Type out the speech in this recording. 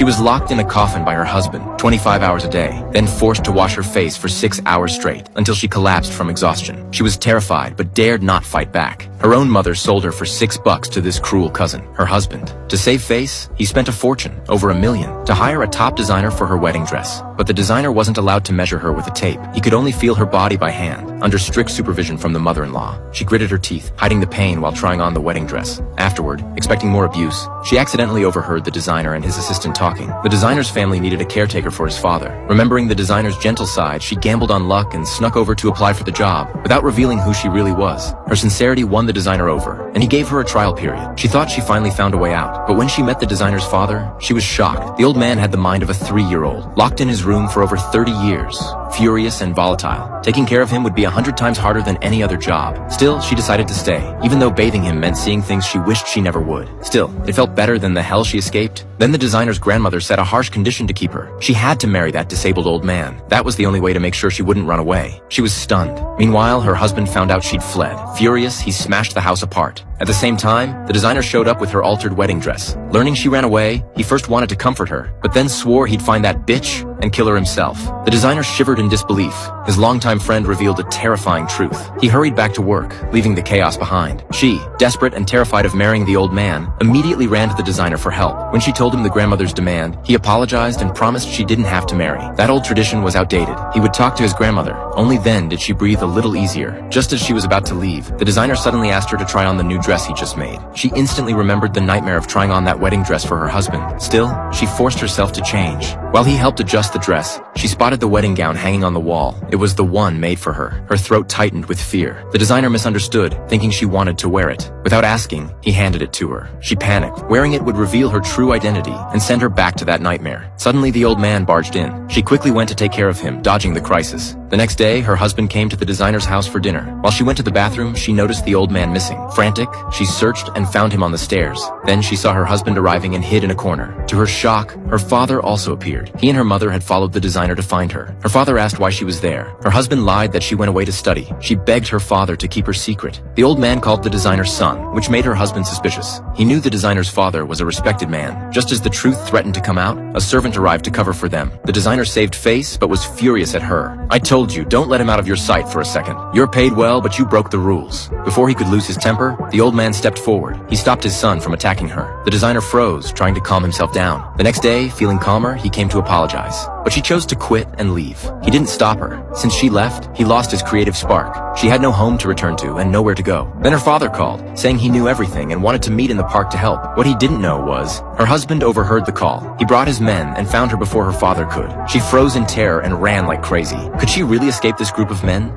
She was locked in a coffin by her husband, 25 hours a day, then forced to wash her face for 6 hours straight until she collapsed from exhaustion. She was terrified but dared not fight back. Her own mother sold her for $6 to this cruel cousin, her husband. To save face, he spent a fortune, over $1 million, to hire a top designer for her wedding dress. But the designer wasn't allowed to measure her with a tape. He could only feel her body by hand, under strict supervision from the mother-in-law. She gritted her teeth, hiding the pain while trying on the wedding dress. Afterward, expecting more abuse, she accidentally overheard the designer and his assistant talking. The designer's family needed a caretaker for his father. Remembering the designer's gentle side, she gambled on luck and snuck over to apply for the job, without revealing who she really was. Her sincerity won the designer over, and he gave her a trial period. She thought she finally found a way out, but when she met the designer's father, she was shocked. The old man had the mind of a 3-year-old, locked in his room for over 30 years, furious and volatile. Taking care of him would be 100 times harder than any other job. Still, she decided to stay, even though bathing him meant seeing things she wished she never would. Still, it felt better than the hell she escaped. Then the designer's grandmother set a harsh condition to keep her. She had to marry that disabled old man. That was the only way to make sure she wouldn't run away. She was stunned. Meanwhile, her husband found out she'd fled. Furious, he smashed the house apart. At the same time, the designer showed up with her altered wedding dress. Learning she ran away, he first wanted to comfort her, but then swore he'd find that bitch and kill her himself. The designer shivered in disbelief. His longtime friend revealed a terrifying truth. He hurried back to work, leaving the chaos behind. She, desperate and terrified of marrying the old man, immediately ran to the designer for help. When she told him the grandmother's demand, he apologized and promised she didn't have to marry. That old tradition was outdated. He would talk to his grandmother. Only then did she breathe a little easier. Just as she was about to leave, the designer suddenly asked her to try on the new dress he just made. She instantly remembered the nightmare of trying on that wedding dress for her husband. Still, she forced herself to change. While he helped adjust the dress, she spotted the wedding gown hanging on the wall. It was the one made for her. Her throat tightened with fear. The designer misunderstood, thinking she wanted to wear it. Without asking, he handed it to her. She panicked. Wearing it would reveal her true identity and send her back to that nightmare. Suddenly, the old man barged in. She quickly went to take care of him, dodging the crisis. The next day, her husband came to the designer's house for dinner. While she went to the bathroom, she noticed the old man missing. Frantic, she searched and found him on the stairs. Then she saw her husband arriving and hid in a corner. To her shock, her father also appeared. He and her mother had followed the designer to find her. Her father asked why she was there. Her husband lied that she went away to study. She begged her father to keep her secret. The old man called the designer's son, which made her husband suspicious. He knew the designer's father was a respected man. Just as the truth threatened to come out, a servant arrived to cover for them. The designer saved face, but was furious at her. "I told you, don't let him out of your sight for a second. You're paid well, but you broke the rules." Before he could lose his temper, the old man stepped forward. He stopped his son from attacking her. The designer froze, trying to calm himself down. The next day, feeling calmer, he came to apologize. But she chose to quit and leave. He didn't stop her. Since she left, he lost his creative spark. She had no home to return to and nowhere to go. Then her father called, saying he knew everything and wanted to meet in the park to help. What he didn't know was, her husband overheard the call. He brought his men and found her before her father could. She froze in terror and ran like crazy. Could she really escape this group of men?